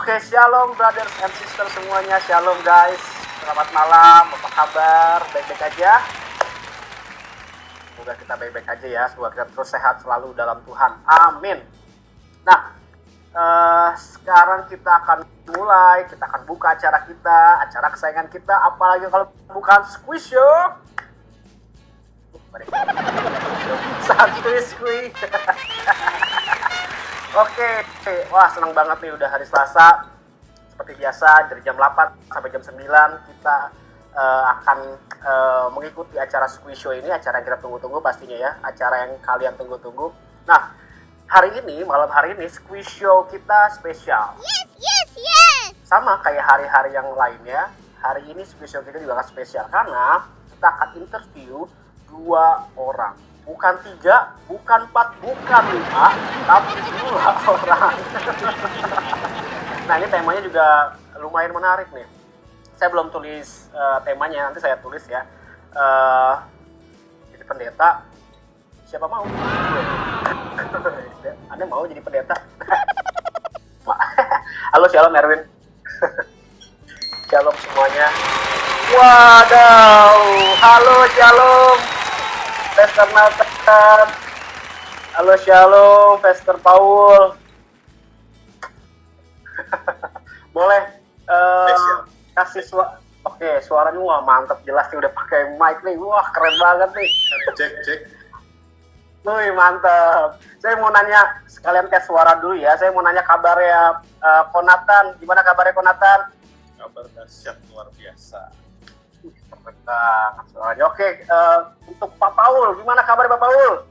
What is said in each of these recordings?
Oke, shalom brothers and sisters semuanya, shalom guys. Selamat malam, apa kabar? Baik-baik aja? Semoga kita baik-baik aja ya, semoga kita terus sehat selalu dalam Tuhan. Amin. Nah, sekarang kita akan mulai, kita akan buka acara kita, acara kesayangan kita, apalagi kalau bukan Squish Show. Santuy Squish. Oke, wah senang banget nih udah hari Selasa. Seperti biasa dari jam 8 sampai jam 9 kita akan mengikuti acara Squish Show ini, acara yang kita tunggu-tunggu pastinya ya, acara yang kalian tunggu-tunggu. Nah, malam hari ini Squish Show kita spesial. Yes. Sama kayak hari-hari yang lainnya, hari ini Squish Show kita juga akan spesial karena kita akan interview 2 orang. Bukan 3, bukan 4, bukan 5, tapi 2 orang. Nah, ini temanya juga lumayan menarik nih. Saya belum tulis temanya, nanti saya tulis ya. Jadi pendeta, siapa mau? Anda mau jadi pendeta? Halo, shalom Erwin. Shalom semuanya. Wadaw, halo shalom. Pastor Nathan, halo shalom, Pastor Paul. Boleh kasih suara? Oke, suaranya wah mantap, jelas nih udah pakai mic nih, wah keren banget nih. Cek. Wih mantap. Saya mau nanya sekalian tes suara dulu ya. Saya mau nanya kabarnya Konatan. Gimana kabarnya Konatan? Kabar dahsyat luar biasa. Suaranya. Oke, untuk Pak Paul, gimana kabar Pak Paul?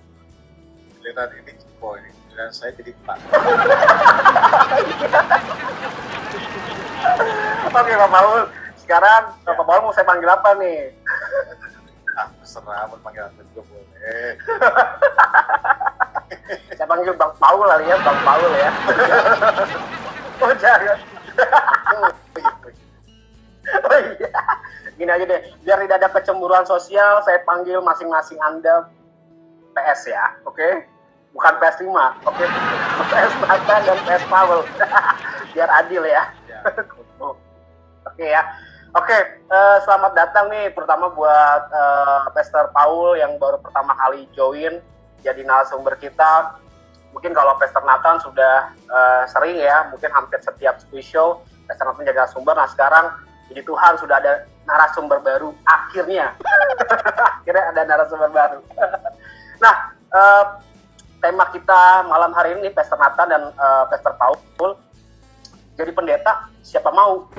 Giliran ini Ciko ini, giliran saya jadi Pak. Oke Pak Paul, sekarang Ya. Pak Paul mau saya panggil apa nih? Terserah, mau panggil apa juga boleh. Saya panggil Bang Paul kali ya, Bang Paul ya. Oh jangan. Oh iya. Gini aja deh, biar tidak ada kecemburuan sosial, saya panggil masing-masing Anda PS ya, oke? Bukan PS5, oke? PS Nathan dan PS Paul. Biar adil ya. Oke ya. Oke, selamat datang nih, terutama buat Pastor Paul yang baru pertama kali join jadi narasumber kita. Mungkin kalau Pastor Nathan sudah sering ya, mungkin hampir setiap Squish Show Pastor Nathan jadi narasumber. Nah sekarang jadi Tuhan sudah ada narasumber baru, akhirnya ada narasumber baru. Nah, tema kita malam hari ini Pastor Nathan dan Pastor Paul jadi pendeta, siapa mau?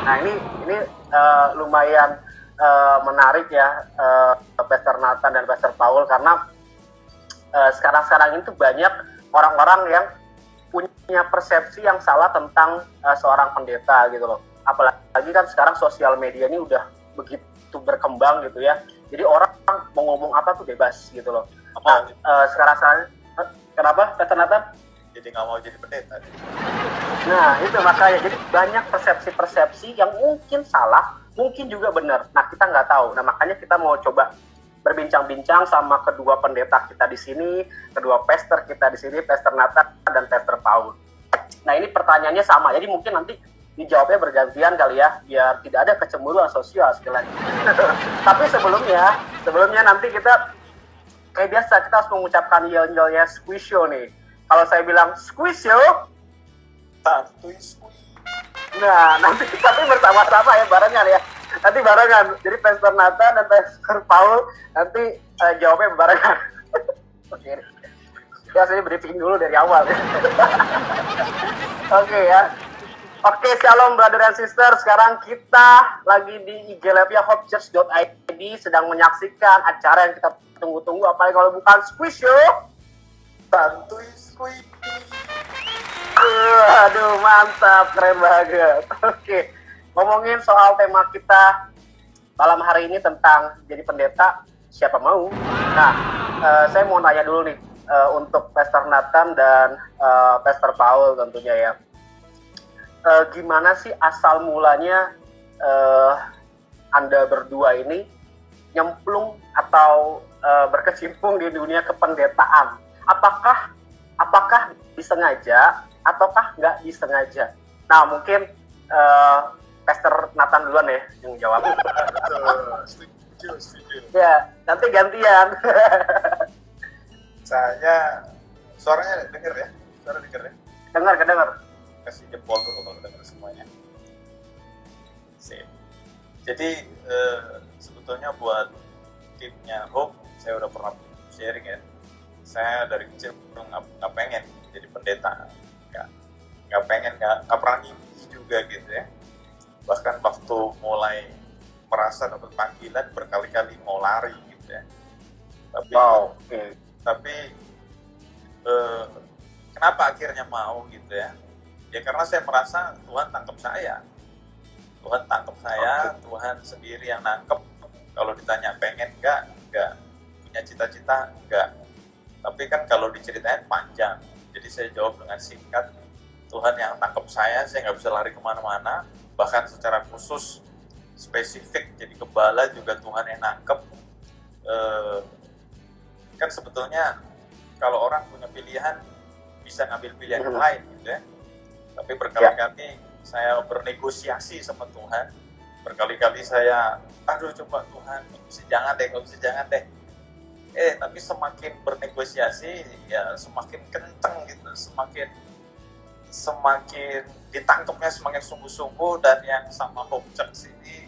Nah ini lumayan menarik ya, Pastor Nathan dan Pastor Paul, karena sekarang ini tuh banyak orang-orang yang punya persepsi yang salah tentang seorang pendeta gitu loh. Apalagi kan sekarang sosial media ini udah begitu berkembang gitu ya. Jadi orang mau ngomong apa tuh bebas gitu loh. Nah, sekarang kenapa Pastor Nathan? Jadi nggak mau jadi pendeta. Nah itu makanya, jadi banyak persepsi-persepsi yang mungkin salah, mungkin juga benar. Nah kita nggak tahu. Nah makanya kita mau coba berbincang-bincang sama kedua pendeta kita di sini, kedua pastor kita di sini, Pastor Nathan dan Pastor Paul. Nah ini pertanyaannya sama, jadi mungkin nanti dijawabnya bergantian kali ya, biar tidak ada kecemburuan sosial sekali lagi. Tapi sebelumnya nanti kita kayak biasa kita harus mengucapkan yel-yelnya Squish Show nih. Kalau saya bilang Squish Show, Santuy Squish. nah nanti tapi bersama-sama ya, barengan ya. Nanti barengan. Jadi Pastor Nathan dan Pastor Paul nanti jawabnya barengan. Oke. Ya saya briefing dulu dari awal ya. Oke ya. Oke, shalom brother and sister. Sekarang kita lagi di iglevia.hopechurch.id sedang menyaksikan acara yang kita tunggu-tunggu, apalagi kalau bukan Squish Show. Santuy Squish. Mantap, keren banget. Oke, ngomongin soal tema kita malam hari ini tentang jadi pendeta, siapa mau? Nah, saya mau nanya dulu nih, untuk Pastor Nathan dan Pastor Paul tentunya ya. Gimana sih asal mulanya Anda berdua ini nyemplung atau berkecimpung di dunia kependetaan? Apakah disengaja ataukah nggak disengaja? Nah, mungkin Pastor Nathan duluan ya yang jawab. Betul, setuju. Ya, nanti gantian. Saya suaranya denger ya? Suara denger ya? Dengar. Kasih jempol dulu kalau denger semuanya. Sip. Jadi sebetulnya buat timnya Hope, saya udah pernah sharing ya. Saya dari kecil nggak pengen jadi pendeta, nggak pengen, nggak pernah mimpi juga gitu ya. Bahkan waktu mulai merasa dapat panggilan berkali-kali mau lari gitu ya. Tapi kenapa akhirnya mau gitu ya? Ya karena saya merasa Tuhan tangkap saya. Tuhan sendiri yang nangkep. Kalau ditanya pengen nggak punya cita-cita nggak. Tapi kan kalau diceritain panjang, jadi saya jawab dengan singkat. Tuhan yang tangkap saya nggak bisa lari kemana-mana. Bahkan secara khusus spesifik jadi gembala juga Tuhan yang nangkep. Kan sebetulnya kalau orang punya pilihan bisa ngambil pilihan yang lain gitu ya. Tapi berkali-kali saya bernegosiasi sama Tuhan. Berkali-kali saya, coba Tuhan, nggak bisa jangan deh. Tapi semakin bernegosiasi ya semakin kenceng gitu, semakin ditangkapnya semakin sungguh-sungguh. Dan yang sama Hope Church ini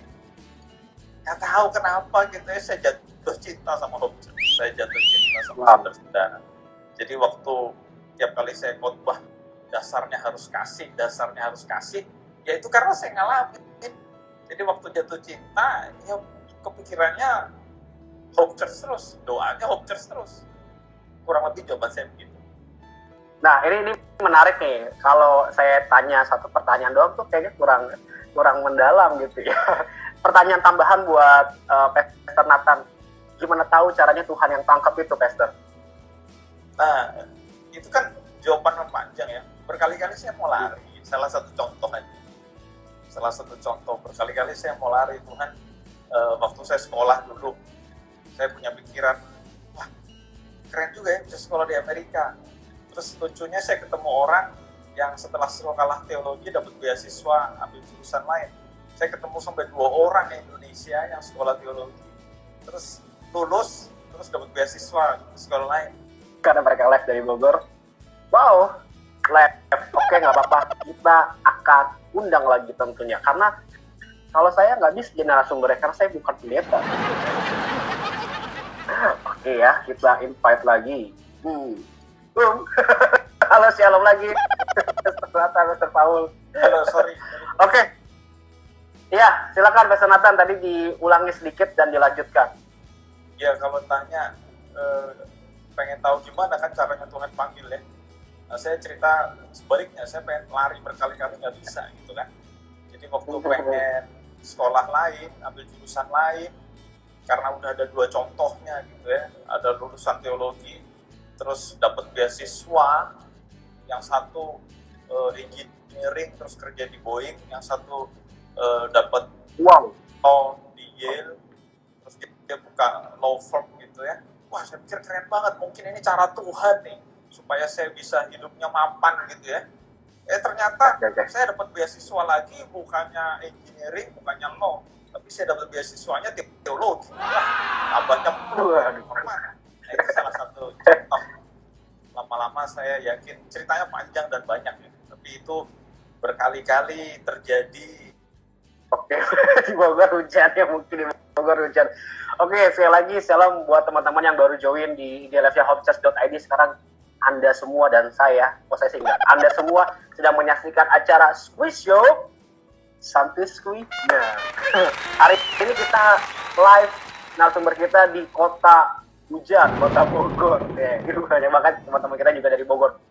nggak tahu kenapa gitu ya, saya jatuh cinta sama Hope Church, saya jatuh cinta sama saudara-saudara. Jadi waktu tiap kali saya khotbah dasarnya harus kasih, ya itu karena saya ngalamin. Jadi waktu jatuh cinta ya kepikirannya Hope Church terus, doanya Hope Church terus. Kurang lebih jawaban saya begitu. Nah, ini menarik nih. Kalau saya tanya satu pertanyaan doang tuh kayaknya kurang mendalam gitu ya. Pertanyaan tambahan buat Pastor Nathan. Gimana tahu caranya Tuhan yang tangkap itu, Pastor? Nah, itu kan jawaban yang panjang ya. Berkali-kali saya mau lari. Salah satu contoh, berkali-kali saya mau lari. Tuhan, waktu saya sekolah dulu, saya punya pikiran, wah keren juga ya bisa sekolah di Amerika. Terus lucunya saya ketemu orang yang setelah sekolah teologi dapat beasiswa ambil jurusan lain. Saya ketemu sampai 2 orang di Indonesia yang sekolah teologi, terus lulus, terus dapat beasiswa sekolah lain. Karena mereka live dari Bogor. Wow, live. Oke, nggak apa-apa. Kita akan undang lagi tentunya. Karena kalau saya nggak bisa jadi narasumbernya, karena saya bukan pendeta. Oke ya, kita invite lagi. Halo, shalom lagi. Pastor Paul. Halo, sorry. Oke. Ya, silakan Pastor Nathan, tadi diulangi sedikit dan dilanjutkan. Ya, kalau tanya pengen tahu gimana kan caranya Tuhan panggil ya. Nah, saya cerita sebaliknya, saya pengen lari berkali-kali nggak bisa gitu kan. Jadi waktu pengen sekolah lain, ambil jurusan lain, karena udah ada 2 contohnya gitu ya, ada lulusan teologi, terus dapat beasiswa, yang satu engineering terus kerja di Boeing, yang satu dapat di Yale, terus dia buka law firm gitu ya. Wah, saya pikir keren banget, mungkin ini cara Tuhan nih supaya saya bisa hidupnya mapan gitu ya. Ternyata saya dapat beasiswa lagi, bukannya engineering, bukannya law, tapi saya dapat beasiswanya teologi. Tambahnya itu salah satu contoh. Lama-lama saya yakin ceritanya panjang dan banyak ya, tapi itu berkali-kali terjadi. Oke, di Bogor hujan ya, mungkin di Bogor hujan. Oke, sekali lagi salam buat teman-teman yang baru join di live.hopechurch.id. Sekarang Anda semua dan saya Anda semua sedang menyaksikan acara Squeeze Show Santai Squeeze. Nah, hari ini kita live, narasumber kita di kota hujan, kota Bogor. Gitu banyak banget teman-teman kita juga dari Bogor.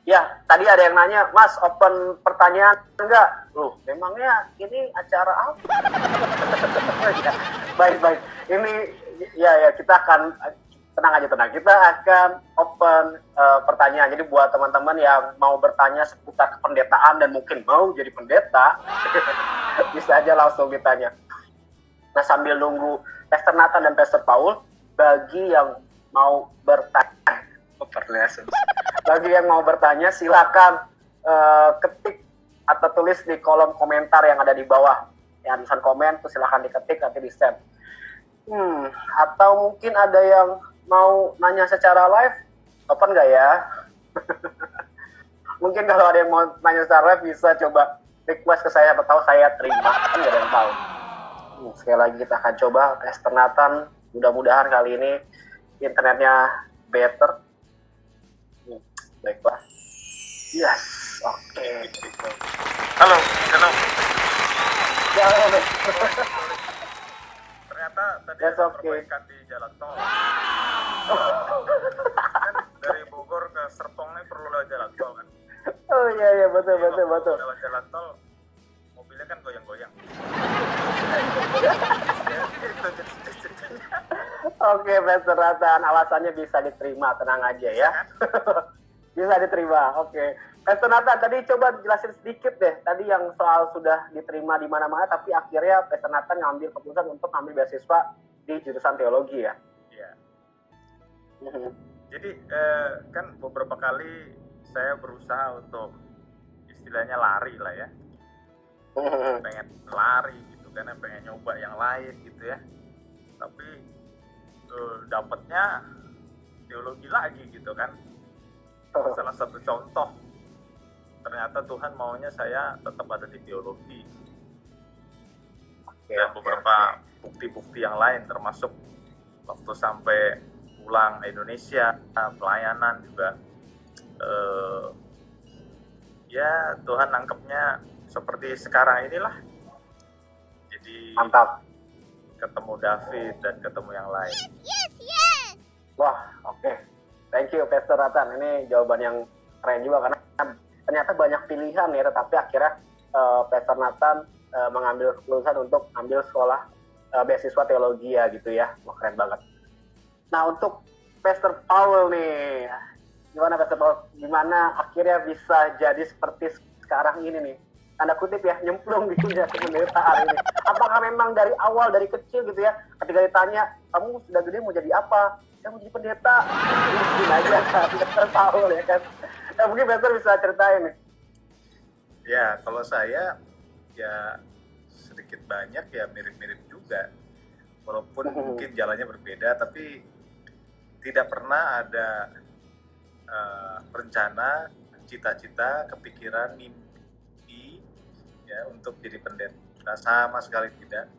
Ya, tadi ada yang nanya, Mas, open pertanyaan enggak? Loh, memangnya ini acara apa? Ya, baik. Ini, ya, kita akan, tenang aja, tenang. Kita akan open pertanyaan. Jadi buat teman-teman yang mau bertanya seputar kependetaan dan mungkin mau jadi pendeta, bisa aja langsung ditanya. Nah, sambil nunggu Pastor Nathan dan Pastor Paul, bagi yang mau bertanya, bagi yang mau bertanya silakan ketik atau tulis di kolom komentar yang ada di bawah. Yang tulisan komen tuh silakan diketik, nanti di send. Atau mungkin ada yang mau nanya secara live, open nggak ya? Mungkin kalau ada yang mau nanya secara live bisa coba request ke saya, atau saya terima, kan nggak ada yang tahu. Sekali lagi kita akan coba Pastor Nathan, mudah-mudahan kali ini internetnya better. Baiklah. Yes, oke. Halo. Ya, Ternyata tadi That's ada okay. perbaikan di jalan tol. Kan dari Bogor ke Serpong ini perlu lewat jalan tol kan. Oh iya, betul. Lewat jalan tol, mobilnya kan goyang-goyang. Oke, Pastor Nathan, alasannya bisa diterima, tenang aja ya. Bisa diterima, oke. Pastor Nathan, tadi coba jelasin sedikit deh. Tadi yang soal sudah diterima di mana-mana, tapi akhirnya Pastor Nathan ngambil keputusan untuk ambil beasiswa di jurusan teologi ya. Iya. Jadi kan beberapa kali saya berusaha untuk istilahnya lari lah ya. Pengen lari gitu kan, pengen nyoba yang lain gitu ya. Tapi dapatnya teologi lagi gitu kan. Salah satu contoh, ternyata Tuhan maunya saya tetap ada di teologi. Dan beberapa bukti-bukti yang lain, termasuk waktu sampai pulang Indonesia, pelayanan juga, ya Tuhan nangkepnya seperti sekarang inilah. Jadi Mantap. ketemu David dan ketemu yang lain. Yes. Wah, oke. Thank you, Pastor Nathan. Ini jawaban yang keren juga, karena ternyata banyak pilihan ya, tetapi akhirnya Pastor Nathan mengambil keputusan untuk ambil sekolah beasiswa teologi ya gitu ya. Wah, keren banget. Nah, untuk Pastor Paul nih, gimana Pastor Paul? Gimana akhirnya bisa jadi seperti sekarang ini nih? Tanda kutip ya, nyemplung di dunia kependeritaan ini. Apakah memang dari awal, dari kecil gitu ya, ketika ditanya, kamu sudah gede mau jadi apa? Saya mau jadi pendeta. Mungkin aja, Pastor Paul ya kan. Nah, mungkin Pastor bisa ceritain nih. Ya, kalau saya ya sedikit banyak ya mirip-mirip juga. Walaupun mungkin jalannya berbeda, tapi tidak pernah ada rencana, cita-cita, kepikiran, mimpi ya untuk jadi pendeta, sama sekali tidak.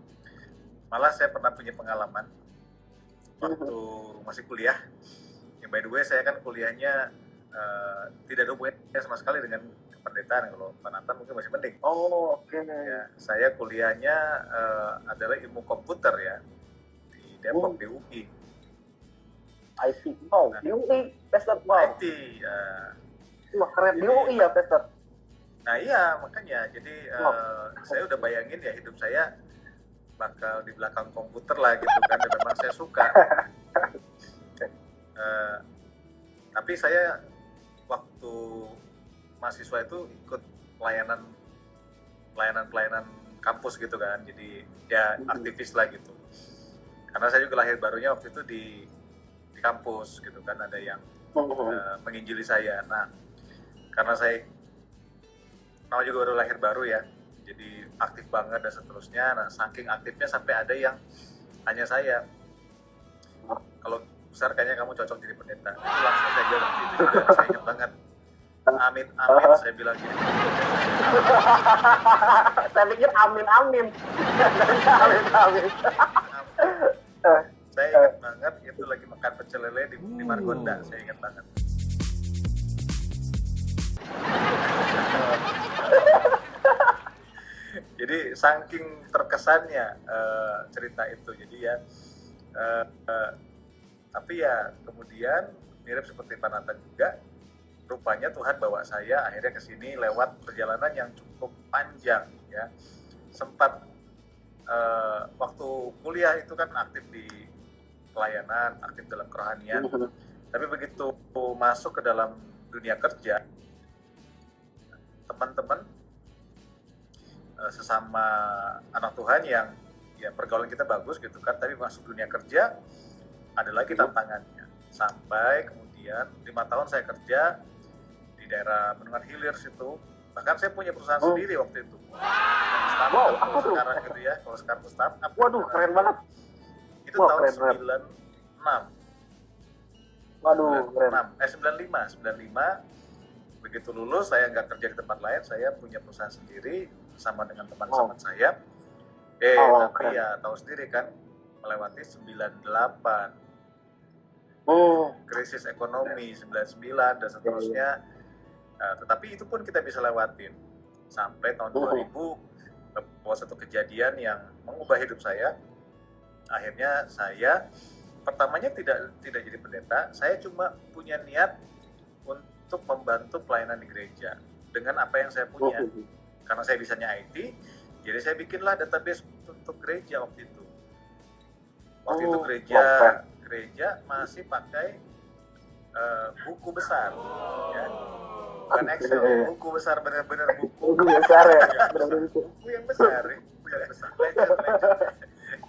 Malah saya pernah punya pengalaman waktu masih kuliah. Yang by the way saya kan kuliahnya tidak ada hubungannya sama sekali dengan kependetaan. Kalau Pak Nathan mungkin masih penting. Oh, oke. Ya, saya kuliahnya adalah ilmu komputer ya di Depok di UI. IT. Oh, di UI, Pastor. Wow. IT. Wah, keren. Di UI ya, Pastor. Nah iya, makanya jadi saya udah bayangin ya hidup saya bakal di belakang komputer lah gitu kan, dan memang saya suka. Tapi saya waktu mahasiswa itu ikut pelayanan kampus gitu kan, jadi ya aktivis lah gitu. Karena saya juga lahir barunya waktu itu di kampus gitu kan, ada yang menginjili saya. Nah, karena saya juga baru lahir baru ya, jadi aktif banget dan seterusnya. Nah, saking aktifnya sampai ada yang tanya saya, kalau besar kayaknya kamu cocok jadi pendeta. Itu langsung saya jawab gitu juga, saya ingat banget. Amin, saya bilang gitu. Saya pikir amin. Amin. Saya ingat banget, itu lagi makan pecel lele di Margonda, saya ingat banget. Jadi saking terkesannya cerita itu, jadi ya tapi ya kemudian mirip seperti Pak Nathan juga, rupanya Tuhan bawa saya akhirnya ke sini lewat perjalanan yang cukup panjang ya. Sempat waktu kuliah itu kan aktif di pelayanan, aktif dalam kerohanian. Tapi begitu masuk ke dalam dunia kerja, teman-teman sesama anak Tuhan yang ya pergaulan kita bagus gitu kan, tapi masuk dunia kerja ada lagi tantangannya. Sampai kemudian 5 tahun saya kerja di daerah Bendungan Hilir situ. Bahkan saya punya perusahaan sendiri waktu itu. Wow, apa tuh? Sekarang gitu ya, kalau sekarang tuh startup. Waduh, keren banget. Itu tahun 96. Waduh, keren. 95. Begitu lulus, saya nggak kerja di tempat lain, saya punya perusahaan sendiri sama dengan teman-teman saya. Tapi ya tahu sendiri kan, melewati 98. Krisis ekonomi 99 dan seterusnya. Tetapi itu pun kita bisa lewatin sampai tahun 2000 bahwa satu kejadian yang mengubah hidup saya. Akhirnya saya pertamanya tidak jadi pendeta, saya cuma punya niat untuk membantu pelayanan di gereja dengan apa yang saya punya. Karena saya bisanya IT, jadi saya bikinlah database untuk gereja waktu itu. Waktu itu gereja masih pakai buku besar, ya. Bukan Excel, buku besar, benar-benar buku besar ya, buku yang besar, ledger,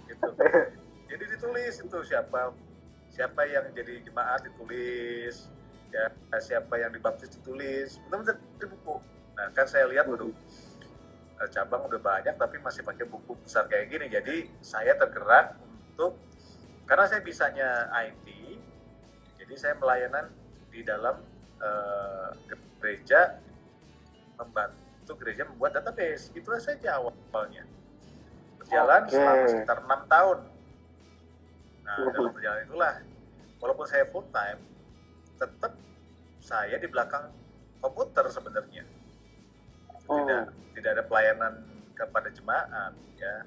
gitu. Jadi ditulis itu siapa yang jadi jemaat ditulis, ya siapa yang dibaptis ditulis, benar-benar di buku. Nah kan saya lihat cabang udah banyak tapi masih pakai buku besar kayak gini, jadi saya tergerak untuk, karena saya bisanya IT, jadi saya melayanan di dalam gereja, membantu gereja membuat database. Itulah saja awalnya. Berjalan selama sekitar 6 tahun. Nah, dalam perjalanan itulah, walaupun saya full time, tetap saya di belakang komputer sebenarnya. Tidak ada pelayanan kepada jemaat, ya.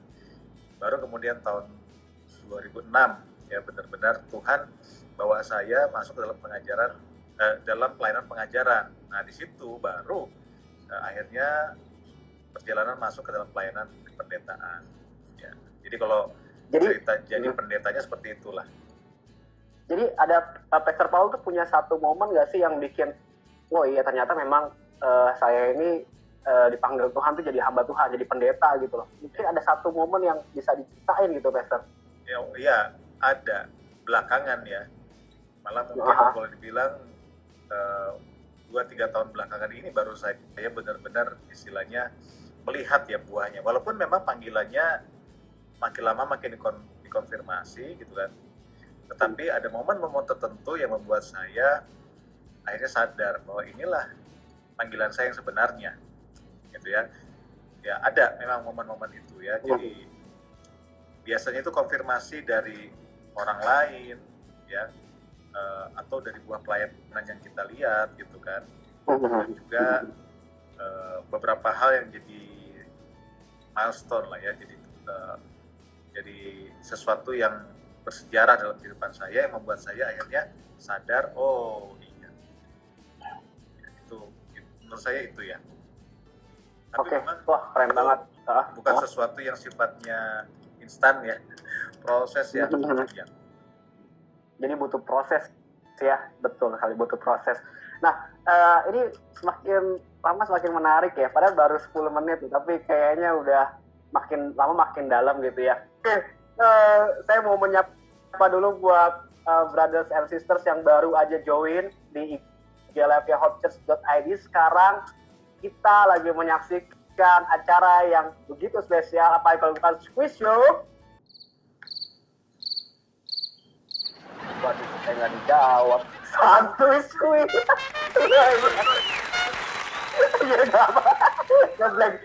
Baru kemudian tahun 2006, ya benar-benar Tuhan bawa saya masuk dalam pengajaran, dalam pelayanan pengajaran. Nah di situ baru akhirnya perjalanan masuk ke dalam pelayanan pendetaan. Ya. Jadi kalau cerita jadi pendetanya seperti itulah. Jadi ada Pastor Paul tuh punya satu momen nggak sih yang bikin, oh iya ternyata memang saya ini dipanggil Tuhan tuh jadi hamba Tuhan, jadi pendeta gitu loh. Mungkin ada satu momen yang bisa diceritain gitu, Pastor. Ya ada belakangan ya. Malah mungkin boleh dibilang 2-3 tahun belakangan ini baru saya benar-benar istilahnya melihat ya buahnya. Walaupun memang panggilannya makin lama makin dikonfirmasi gitu kan. Tetapi ada momen-momen tertentu yang membuat saya akhirnya sadar bahwa inilah panggilan saya yang sebenarnya. Gitu ya. Ya ada memang momen-momen itu ya. Jadi biasanya itu konfirmasi dari orang lain ya. Atau dari buah pelayanan yang kita lihat gitu kan, dan juga beberapa hal yang jadi milestone lah ya, jadi sesuatu yang bersejarah dalam kehidupan saya yang membuat saya akhirnya sadar, oh iya, itu menurut saya itu ya. Tapi memang keren banget. Bukan sesuatu yang sifatnya instan ya, proses ya. Jadi butuh proses ya, betul sekali butuh proses. Nah, ini semakin lama semakin menarik ya, padahal baru 10 menit, tapi kayaknya udah makin lama makin dalam gitu ya. Oke, saya mau menyapa dulu buat brothers and sisters yang baru aja join di iglfyhopchurch.id. Sekarang kita lagi menyaksikan acara yang begitu spesial, apa kalau bukan quiz show. Waduh, saya nggak dijawab. Santuy squid. Ya nggak apa. Ngeblank.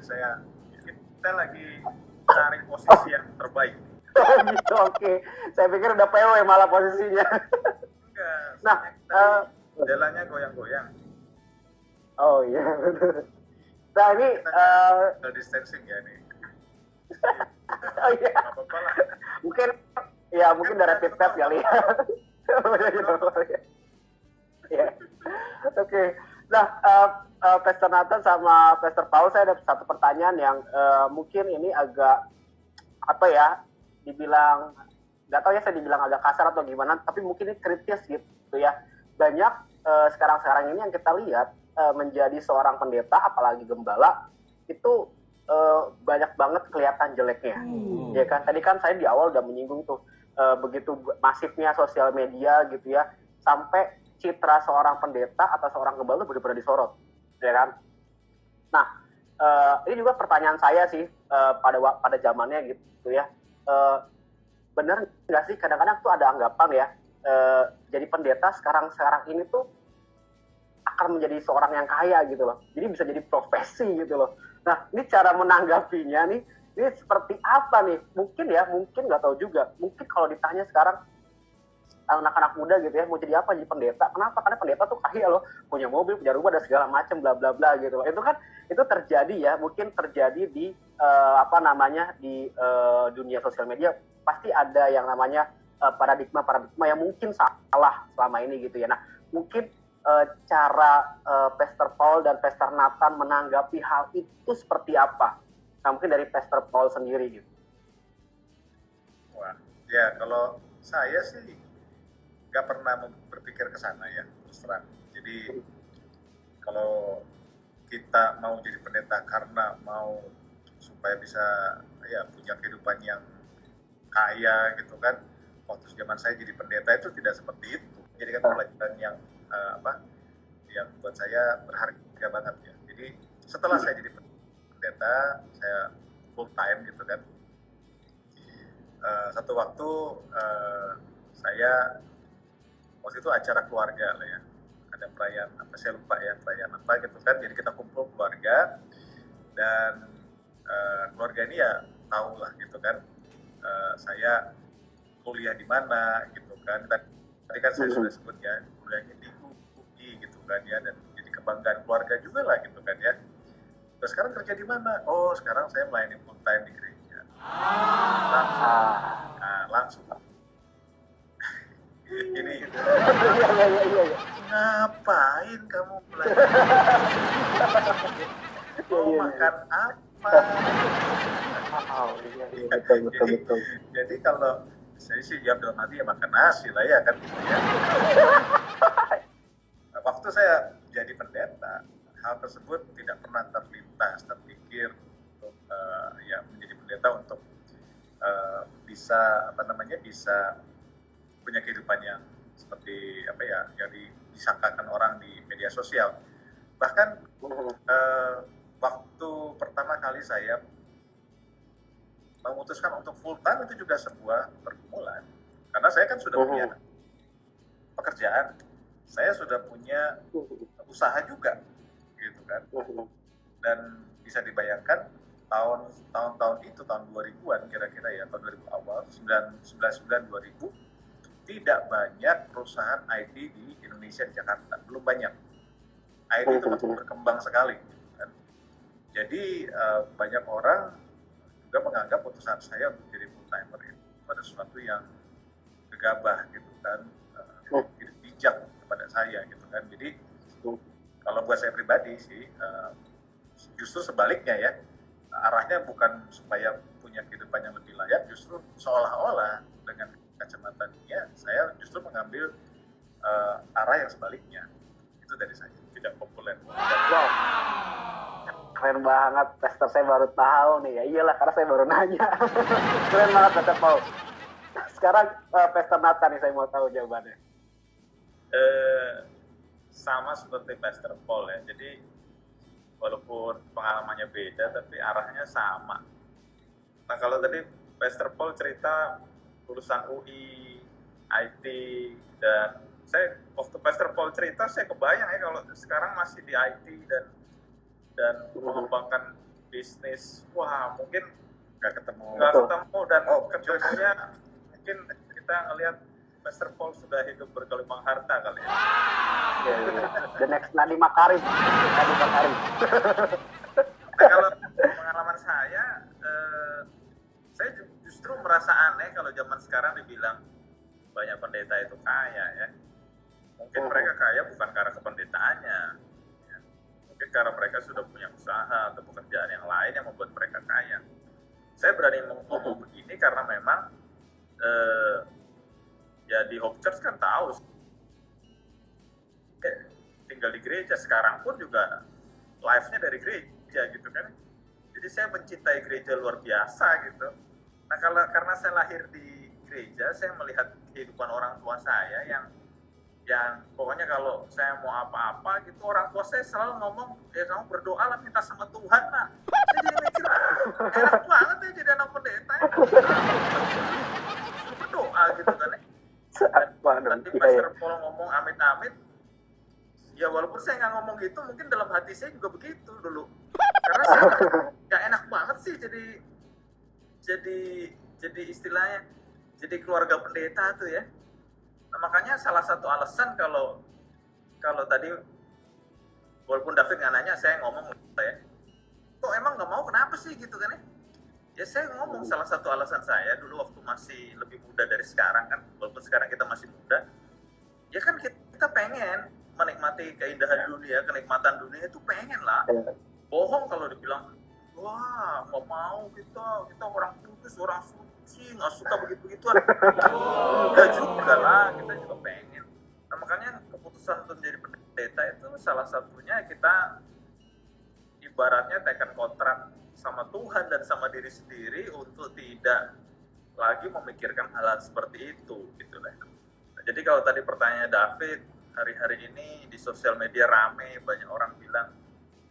Saya kita lagi cari posisi yang terbaik. Gitu, oke. Saya pikir udah PW malah posisinya. Enggak. Nah, jalannya goyang-goyang. Oh iya. Nah ini social distancing ya nih. Oh iya. Apa-apa lah. Mungkin dari rapid test kali ya. Ya. Oke. Nah, Pastor Nathan sama Pastor Paul, saya ada satu pertanyaan yang mungkin ini agak apa ya, dibilang nggak tahu ya, saya dibilang agak kasar atau gimana, tapi mungkin ini kritis gitu ya. Banyak sekarang ini yang kita lihat menjadi seorang pendeta, apalagi gembala, itu banyak banget kelihatan jeleknya, ya kan? Tadi kan saya di awal udah menyinggung tuh begitu masifnya sosial media gitu ya, sampai citra seorang pendeta atau seorang gembala benar-benar disorot, ya kan? Nah, ini juga pertanyaan saya sih pada zamannya gitu ya. Benar nggak sih kadang-kadang tuh ada anggapan ya, jadi pendeta sekarang ini tuh akan menjadi seorang yang kaya gitu loh. Jadi bisa jadi profesi gitu loh. Nah, ini cara menanggapinya nih, ini seperti apa nih? Mungkin nggak tahu juga. Mungkin kalau ditanya sekarang anak-anak muda gitu ya, mau jadi apa, jadi pendeta? Kenapa? Karena pendeta tuh kaya loh, punya mobil, punya rumah dan segala macam, bla bla bla gitu loh. Itu terjadi ya, mungkin terjadi di di dunia sosial media. Pasti ada yang namanya paradigma yang mungkin salah selama ini gitu ya. Nah, mungkin cara Pastor Paul dan Pastor Nathan menanggapi hal itu seperti apa? Nah, mungkin dari Pastor Paul sendiri gitu. Wah, ya kalau saya sih nggak pernah berpikir ke sana ya, terus terang. Jadi kalau kita mau jadi pendeta karena mau supaya bisa ya punya kehidupan yang kaya gitu kan, waktu zaman saya jadi pendeta itu tidak seperti itu. Jadi kan pelajaran yang yang buat saya berharga banget ya. Jadi setelah saya jadi pendeta, saya full time gitu kan. Satu waktu saya waktu itu acara keluarga lah ya, ada perayaan apa saya lupa ya, perayaan apa gitu kan. Jadi kita kumpul keluarga dan keluarga ini ya tahu lah gitu kan, saya kuliah di mana gitu kan. Tadi kan saya sudah sebut ya, kuliahnya di UI gitu kan ya, dan jadi kebanggaan keluarga juga lah gitu kan ya. Terus sekarang kerja di mana? Oh, sekarang saya melayani full time di gereja. Langsung. Ini ngapain kamu belajar? Mau makan apa? Betul. Jadi kalau saya sih jawab dalam hati ya makan nasi lah ya kan gitu ya. Waktu saya jadi pendeta, hal tersebut tidak pernah terpikir untuk ya menjadi pendeta untuk bisa bisa punya kehidupan yang seperti apa ya, yang disangkakan orang di media sosial. Bahkan waktu pertama kali saya memutuskan untuk full time itu juga sebuah pergumulan, karena saya kan sudah punya pekerjaan, saya sudah punya usaha juga gitu kan, dan bisa dibayangkan tahun-tahun itu tahun 2000-an kira-kira ya, tahun 2000 awal 99 2000 tidak banyak perusahaan IT di Indonesia, di Jakarta belum banyak. IT itu masih berkembang sekali gitu kan. Jadi banyak orang juga menganggap putusan saya untuk jadi full timer itu ada sesuatu yang gegabah gitu kan, tidak bijak kepada saya gitu kan. Jadi kalau buat saya pribadi sih justru sebaliknya ya, arahnya bukan supaya punya kehidupan yang lebih layak, justru seolah-olah dengan kacamata dunia saya justru mengambil arah yang sebaliknya. Itu dari saya, tidak populer. Wow, keren banget, Pastor, saya baru tahu nih. Ya iyalah, karena saya baru nanya. Keren banget, Pastor Paul. Sekarang Pastor Nathan nih, saya mau tahu jawabannya. Sama seperti Pastor Paul ya, jadi walaupun pengalamannya beda tapi arahnya sama. Nah, kalau tadi Pastor Paul cerita lulusan UI, IT, dan saya waktu Pastor Paul cerita saya kebayang ya kalau sekarang masih di IT dan mengembangkan bisnis. Wah, mungkin nggak ketemu dan ketemunya mungkin kita ngelihat Pastor Paul sudah hidup bergelimang harta kali ya. The next Nadiem Makarim. Nah, kalau pengalaman saya justru merasa aneh kalau zaman sekarang dibilang banyak pendeta itu kaya ya. Mungkin mereka kaya bukan karena kependetaannya, ya. Mungkin karena mereka sudah punya usaha atau pekerjaan yang lain yang membuat mereka kaya. Saya berani ngomong begini karena memang ya di Hope Church kan tahu, tinggal di gereja sekarang pun juga live-nya dari gereja gitu kan. Jadi saya mencintai gereja luar biasa gitu. Nah karena saya lahir di gereja, saya melihat kehidupan orang tua saya yang pokoknya kalau saya mau apa-apa gitu, orang tua saya selalu ngomong, ya kamu berdoa lah, minta sama Tuhan lah. Saya jadi mikir, enak banget ya jadi anak pendeta ya. Berdoa gitu kan ya. Tadi Pastor Paul ngomong amit-amit, ya walaupun saya nggak ngomong gitu, mungkin dalam hati saya juga begitu dulu. Karena saya nggak enak banget sih jadi istilahnya, jadi keluarga pendeta tuh ya. Nah, makanya salah satu alasan kalau tadi walaupun David nggak nanya, saya ngomong ya, kok emang nggak mau, kenapa sih gitu kan ya? Ya saya ngomong salah satu alasan saya dulu waktu masih lebih muda dari sekarang kan, walaupun sekarang kita masih muda, ya kan kita pengen menikmati keindahan dunia, kenikmatan dunia itu pengen lah. Bohong kalau dibilang, wah nggak mau kita orang kudus, orang suci, nggak suka begitu-begituan. Enggak juga lah, kita juga pengen. Nah makanya keputusan untuk menjadi pendeta itu salah satunya kita ibaratnya tekan kontrak sama Tuhan dan sama diri sendiri untuk tidak lagi memikirkan hal-hal seperti itu gitu lah. Nah, jadi kalau tadi pertanyaan David, hari-hari ini di sosial media rame, banyak orang bilang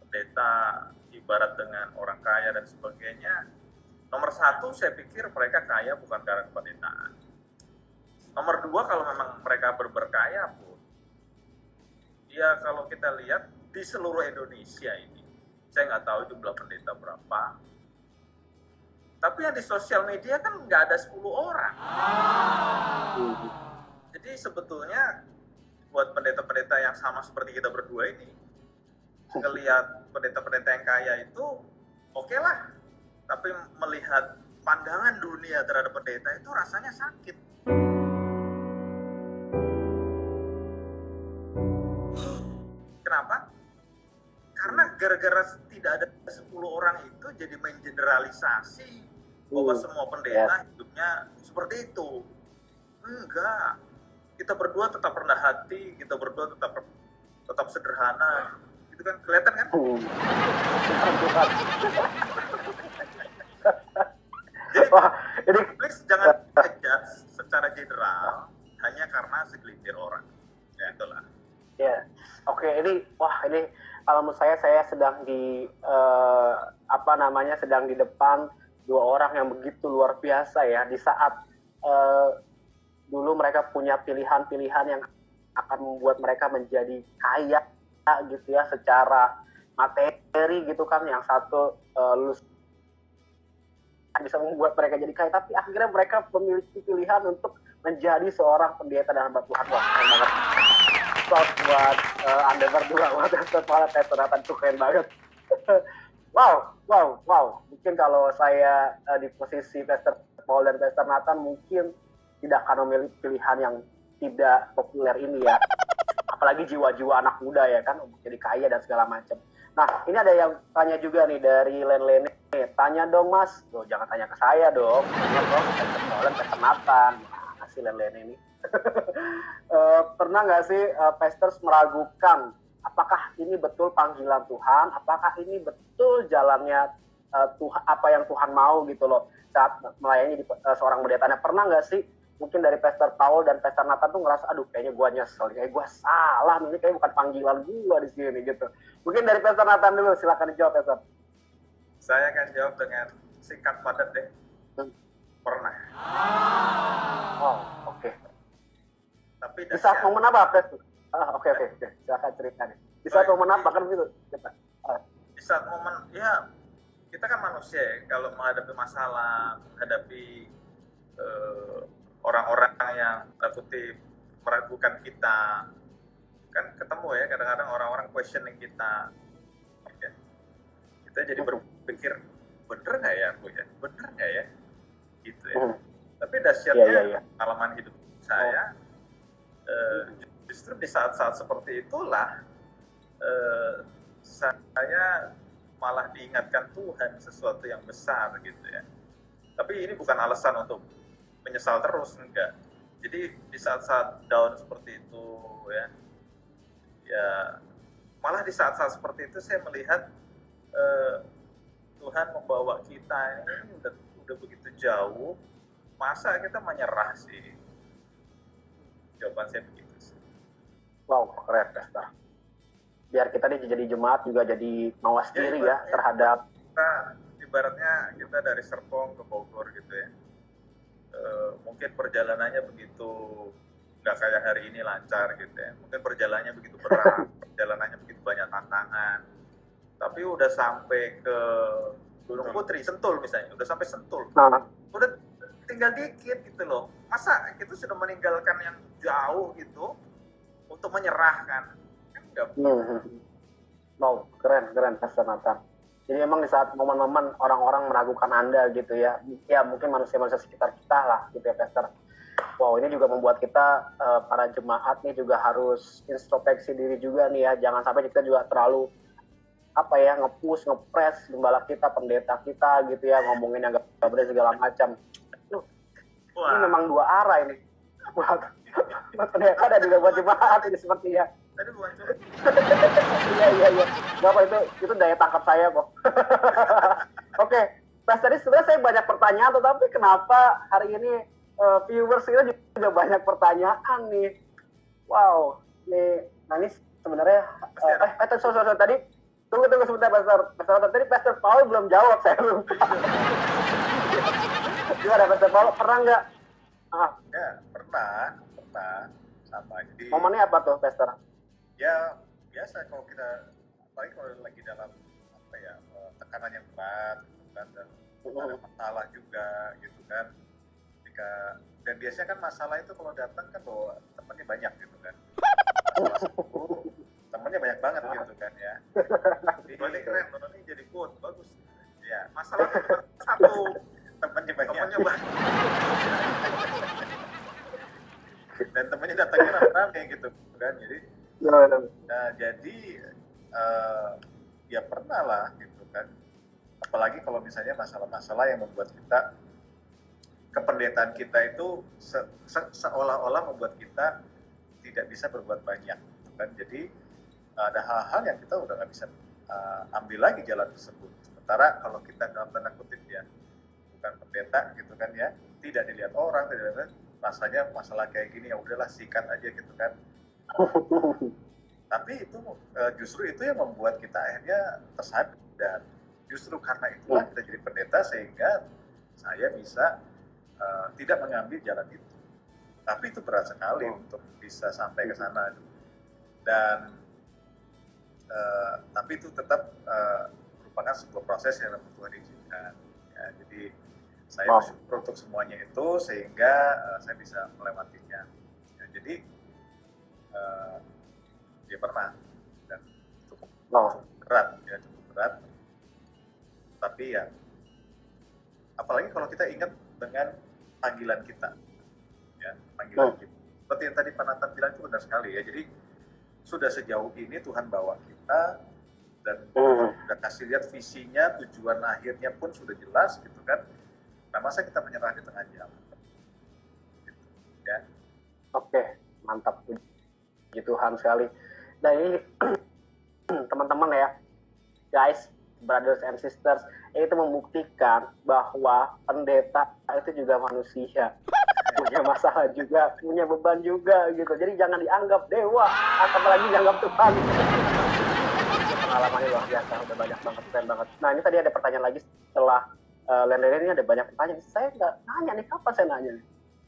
pendeta ibarat dengan orang kaya dan sebagainya. Nomor satu, saya pikir mereka kaya bukan karena kependetaan. Nomor dua, kalau memang mereka berkaya pun, ya kalau kita lihat di seluruh Indonesia ini, saya nggak tahu jumlah pendeta berapa, tapi yang di sosial media kan nggak ada 10 orang. Jadi sebetulnya buat pendeta-pendeta yang sama seperti kita berdua ini, ngelihat pendeta-pendeta yang kaya itu oke lah, tapi melihat pandangan dunia terhadap pendeta itu rasanya sakit. Kenapa? Karena gara-gara tidak ada 10 orang itu jadi mengeneralisasi bahwa semua pendeta hidupnya seperti itu. Enggak. Kita berdua tetap rendah hati, kita berdua tetap sederhana. Itu kan kelihatan kan? Jadi, ini please jangan judge secara general hanya karena segelintir orang. Ya itulah. Ya, oke, ini kalau menurut saya sedang sedang di depan dua orang yang begitu luar biasa ya, di saat dulu mereka punya pilihan-pilihan yang akan membuat mereka menjadi kaya gitu ya, secara materi gitu kan. Yang satu lulus bisa membuat mereka jadi kaya, tapi akhirnya mereka memiliki pilihan untuk menjadi seorang pendeta dan hamba Tuhan. Wah, keren banget. Applause buat Anda berdua, Pastor Nathan, tuh keren banget. Wow. Mungkin kalau saya di posisi Pastor Paul dan Pastor Nathan mungkin tidak akan memilih pilihan yang tidak populer ini ya. Apalagi jiwa-jiwa anak muda ya kan, untuk jadi kaya dan segala macam. Nah, ini ada yang tanya juga nih dari Len-Lene. Tanya dong Mas. Loh, jangan tanya ke saya dong. Tanya dong Pastor Paul dan Pastor Nathan. Mana sih Len-Lene ini? Pernah nggak sih pastors meragukan apakah ini betul panggilan Tuhan, apakah ini betul jalannya Tuhan, apa yang Tuhan mau gitu loh saat melayani seorang pendetanya? Pernah nggak sih mungkin dari Pastor Paul dan Pastor Nathan tuh ngerasa, aduh kayaknya gue nyesel, kayak gue salah, ini kayak bukan panggilan gue di sini gitu. Mungkin dari Pastor Nathan dulu, silakan dijawab Pastor. Saya akan jawab dengan singkat padat deh. Pernah. Oh, oke. Tapi di saat momen apa, Pastor? Oke. Silakan cerita nih. Di saat momen apa kan gitu? Di saat momen, ya kita kan manusia ya, kalau menghadapi masalah, menghadapi orang-orang yang kutip meragukan kita, kan ketemu ya kadang-kadang orang-orang questioning kita, ya. Kita jadi berpikir, bener nggak ya aku ya, bener nggak ya, gitu ya. Tapi dahsyatnya pengalaman hidup saya, justru di saat-saat seperti itulah saya malah diingatkan Tuhan sesuatu yang besar gitu ya. Tapi ini bukan alasan untuk menyesal terus, enggak. Jadi di saat-saat down seperti itu ya malah di saat-saat seperti itu saya melihat Tuhan membawa kita ini udah begitu jauh, masa kita menyerah sih? Jawaban saya begitu sih. Wow, keren Pastor. Biar kita nih jadi jemaat juga jadi mawas diri ya terhadap kita, ibaratnya kita dari Serpong ke Bogor gitu ya. Mungkin perjalanannya begitu nggak kayak hari ini lancar gitu ya. Mungkin perjalanannya begitu berat, perjalanannya begitu banyak tantangan. Tapi udah sampai ke Gunung Putri, Sentul misalnya, udah sampai Sentul. Udah tinggal dikit gitu loh. Masa kita sudah meninggalkan yang jauh gitu untuk menyerahkan? Kan enggak. Wow, keren Pastor Nathan. Jadi emang di saat momen-momen orang-orang meragukan Anda gitu ya, ya mungkin manusia-manusia sekitar kita lah gitu ya Pastor. Wow, ini juga membuat kita para jemaat nih juga harus introspeksi diri juga nih ya, jangan sampai kita juga terlalu nge-push, nge-press gembala kita, pendeta kita gitu ya, ngomongin yang gak benar segala macam. Ini memang dua arah ini. Buat pendeta dan juga buat jemaat ini sepertinya. Tadi bukan curhat. Iya. Gak apa itu daya tangkap saya kok. Oke, Mas tadi sebenarnya saya banyak pertanyaan, tetapi kenapa hari ini viewers kita juga banyak pertanyaan nih. Wow, nih, nah ini sebenarnya sorry, tadi tunggu sebentar Pastor. Tadi Pastor Paul belum jawab, saya lupa. Gimana Pastor Paul, pernah nggak? Ya, pernah sama. Jadi momennya apa tuh Pastor? Ya biasa kalau kita, apalagi kalau lagi dalam tekanan yang berat gitu kan, dan ada masalah juga gitu kan. Dan biasanya kan masalah itu kalau datang kan bawa temannya banyak gitu kan. Temannya banyak banget gitu kan ya. Berarti keren, ini jadi quote, bagus. Ya, Masalah cuma satu, temannya banyak. Dan temannya datangnya rame-rame gitu kan. Jadi ya pernah lah gitu kan. Apalagi kalau misalnya masalah-masalah yang membuat kita, kependetaan kita itu seolah-olah membuat kita tidak bisa berbuat banyak gitu kan. Jadi ada hal-hal yang kita udah nggak bisa ambil lagi jalan tersebut. Sementara kalau kita dalam tanda kutip ya bukan pendeta gitu kan ya, tidak dilihat orang, tidak dilihat, rasanya masalah kayak gini ya udahlah sikat aja gitu kan. Tapi itu justru itu yang membuat kita akhirnya tersadar. Justru karena itulah kita jadi pendeta, sehingga saya bisa tidak mengambil jalan itu. Tapi itu berat sekali untuk bisa sampai ke sana. Dan tapi itu tetap merupakan sebuah proses yang Tuhan izinkan. Ya, jadi saya bersyukur untuk semuanya itu, sehingga saya bisa melewatinya. Ya, jadi dia pernah dan cukup berat. Tapi ya apalagi kalau kita ingat dengan panggilan kita, ya panggilan kita. Seperti yang tadi Pak Nathan bilang itu benar sekali ya. Jadi sudah sejauh ini Tuhan bawa kita dan sudah kasih lihat visinya, tujuan akhirnya pun sudah jelas gitu kan. Nah masa kita menyerah di tengah jalan? Gitu, ya. Oke, mantap. Puji Tuhan sekali. Dan ini teman-teman ya, guys, brothers and sisters, itu membuktikan bahwa pendeta itu juga manusia, punya masalah juga, punya beban juga gitu. Jadi jangan dianggap dewa, apalagi dianggap Tuhan. Pengalamannya luar biasa, udah banyak banget, keren banget. Nah ini tadi ada pertanyaan lagi setelah Lendere ini ada banyak pertanyaan. Saya nggak nanya nih, kapan saya nanya nih?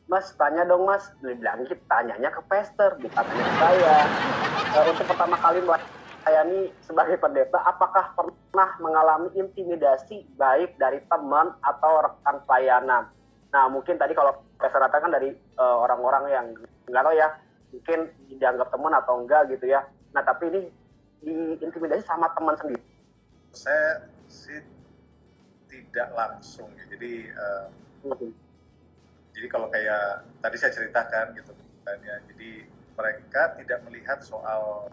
Mas, tanya dong Mas. Dibilang gitu, tanyanya ke pastor, bukan tanya ke saya. Untuk pertama kali melayani sebagai pendeta, apakah pernah mengalami intimidasi baik dari teman atau rekan pelayanan? Nah, mungkin tadi kalau pastor katakan dari orang-orang yang nggak tahu ya, mungkin dianggap teman atau enggak gitu ya. Nah, tapi ini diintimidasi sama teman sendiri. Saya sih tidak langsung ya. Jadi kalau kayak tadi saya ceritakan gitu kan ya, jadi mereka tidak melihat soal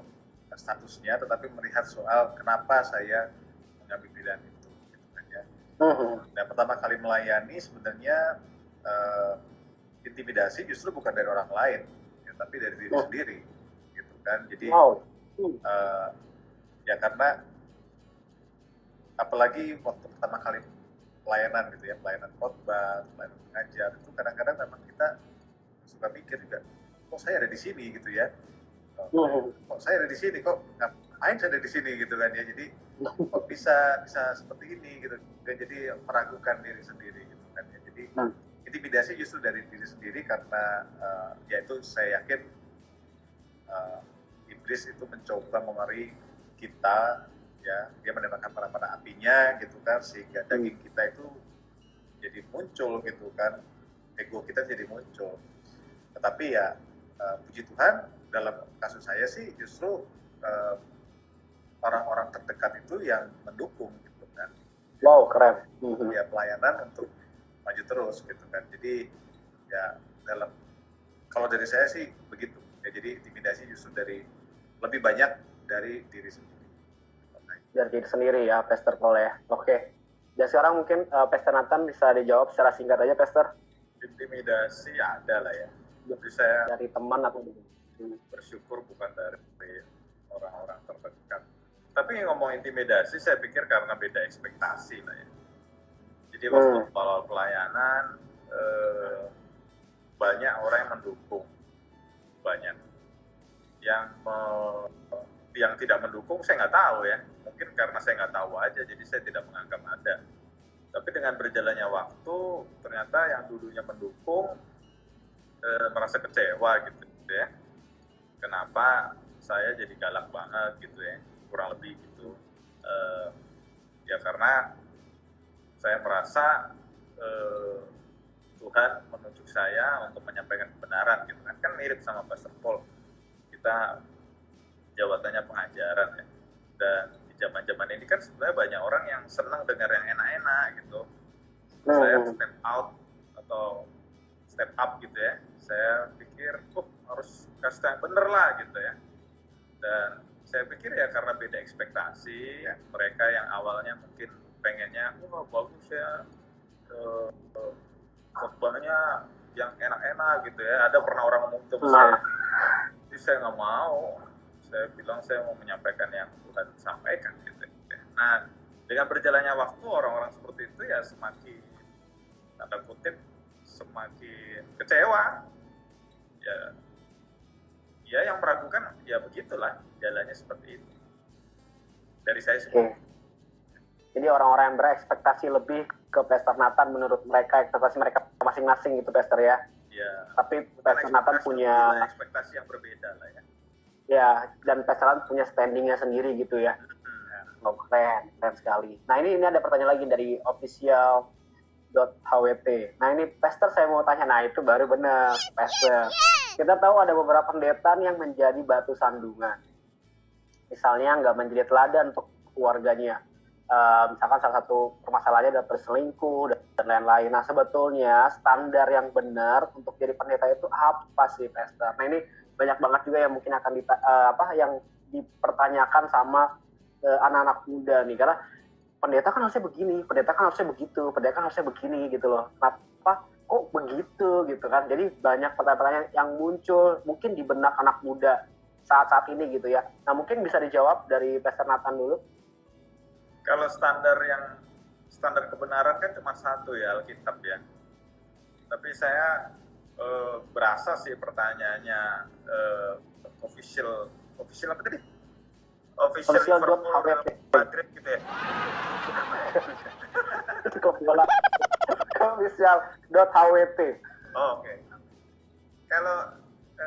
statusnya, tetapi melihat soal kenapa saya mengambil pilihan itu. Gitu kan, ya. Nah, pertama kali melayani sebenarnya intimidasi justru bukan dari orang lain, ya, tapi dari diri sendiri, gitu kan. Jadi ya karena apalagi waktu pertama kali pelayanan gitu ya, pelayanan khotbah, pelayanan mengajar, itu kadang-kadang memang kita suka mikir juga, kok saya ada di sini gitu ya, kok saya ada di sini, kok ngapain saya ada di sini gitu kan ya, jadi kok bisa seperti ini gitu, jadi meragukan diri sendiri gitu kan ya, jadi intimidasi justru dari diri sendiri karena ya itu saya yakin iblis itu mencoba memari kita, ya, dia menembakkan pada apinya gitu kan, sehingga daging kita itu jadi muncul gitu kan, ego kita jadi muncul. Tetapi ya puji Tuhan dalam kasus saya sih justru orang-orang terdekat itu yang mendukung gitu kan. Wow, keren. Ya pelayanan untuk maju terus gitu kan. Jadi ya kalau dari saya sih begitu. Ya, jadi intimidasi justru lebih banyak dari diri sendiri. Dari diri sendiri ya, Pastor Paul ya. Oke. Dan sekarang mungkin Pastor Nathan bisa dijawab secara singkat aja, Pastor. Intimidasi ada lah ya. Jadi saya dari teman atau bersyukur bukan dari orang-orang terdekat. Tapi ngomong intimidasi, saya pikir karena beda ekspektasi lah ya. Jadi waktu awal pelayanan banyak orang yang mendukung, banyak yang tidak mendukung saya nggak tahu ya. Mungkin karena saya nggak tahu aja, jadi saya tidak menganggap ada. Tapi dengan berjalannya waktu, ternyata yang dulunya mendukung merasa kecewa gitu ya. Kenapa saya jadi galak banget gitu ya, kurang lebih gitu. Ya karena saya merasa Tuhan menunjuk saya untuk menyampaikan kebenaran gitu kan. Kan mirip sama Pastor Paul. Kita jabatannya pengajaran ya. Dan di zaman-zaman ini kan sebenarnya banyak orang yang senang dengar yang enak-enak gitu. Saya step out atau step up gitu ya. Saya pikir, harus kasih yang bener lah gitu ya. Dan saya pikir ya karena beda ekspektasi, ya, mereka yang awalnya mungkin pengennya, bagus ya, khotbahnya yang enak-enak gitu ya. Ada pernah orang ngomong ke saya, jadi saya nggak mau. Saya bilang saya mau menyampaikan yang Tuhan sampaikan gitu. Nah, dengan berjalannya waktu orang-orang seperti itu ya semakin tanda kutip semakin kecewa. Ya yang meragukan ya begitulah jalannya seperti itu. Dari saya sih. Jadi orang-orang yang berekspektasi lebih ke Pastor Nathan menurut mereka ekspektasi mereka masing-masing gitu Pastor ya. Ya. Tapi Pastor Nathan punya ekspektasi yang berbeda lah ya. Ya, dan Pastor Nathan punya standingnya sendiri gitu ya. Keren sekali. Nah ini ada pertanyaan lagi dari official.hwt. Nah ini Pastor saya mau tanya, nah itu baru benar Pastor. Kita tahu ada beberapa pendeta yang menjadi batu sandungan. Misalnya nggak menjadi teladan untuk keluarganya. Misalkan salah satu permasalahannya adalah berselingkuh dan lain-lain. Nah sebetulnya standar yang benar untuk jadi pendeta itu apa sih Pastor? Nah ini banyak banget juga yang mungkin akan yang dipertanyakan sama anak-anak muda nih, karena pendeta kan harusnya begini, pendeta kan harusnya begitu, pendeta kan harusnya begini gitu loh. Kenapa kok begitu gitu kan? Jadi banyak pertanyaan-pertanyaan yang muncul mungkin di benak anak muda saat-saat ini gitu ya. Nah mungkin bisa dijawab dari Pastor Nathan dulu. Kalau standar kebenaran kan cuma satu ya, Alkitab ya. Tapi saya berasa sih pertanyaannya official apa tadi? Official Madrid gitu ya. Official.hwt. Oke. Kalau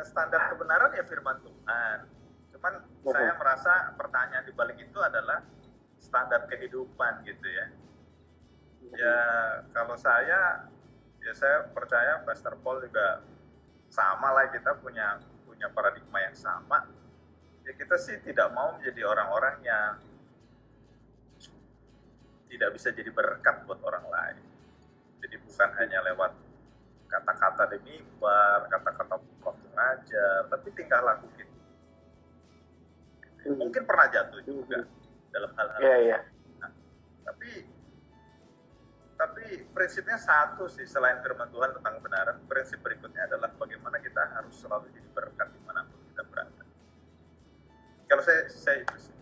standar kebenaran ya firman Tuhan. Cuman saya merasa pertanyaan di balik itu adalah standar kehidupan gitu ya. Ya kalau saya percaya Pastor Paul juga sama lah, kita punya paradigma yang sama. Ya kita sih tidak mau menjadi orang-orang yang tidak bisa jadi berkat buat orang lain. Jadi bukan hanya lewat kata-kata di mimbar, kata-kata waktu mengajar, tapi tingkah laku kita. Mungkin pernah jatuh juga dalam hal-hal. Iya. Nah, tapi prinsipnya satu sih, selain firman Tuhan tentang kebenaran, prinsip berikutnya adalah bagaimana kita harus selalu jadi berkat dimanapun kita berada. Kalau saya itu sih.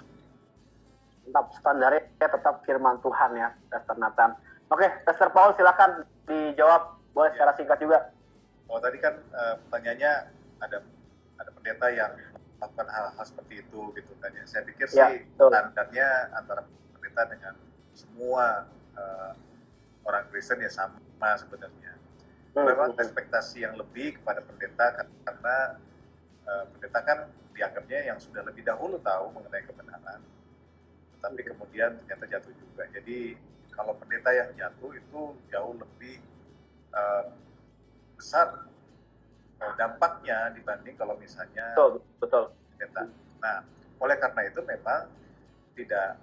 Tetap standarnya tetap firman Tuhan ya, Pastor Nathan. Oke, Pastor Paul silakan dijawab, boleh secara singkat juga. Oh, tadi kan pertanyaannya ada pendeta yang melakukan hal-hal seperti itu gitu kan ya. Saya pikir sih standarnya antara pendeta dengan semua orang Kristen ya sama sebenarnya. Memang ekspektasi yang lebih kepada pendeta karena pendeta kan dianggapnya yang sudah lebih dahulu tahu mengenai kebenaran, tetapi kemudian ternyata jatuh juga. Jadi kalau pendeta yang jatuh itu jauh lebih besar dampaknya dibanding kalau misalnya betul pendeta. Nah, oleh karena itu memang tidak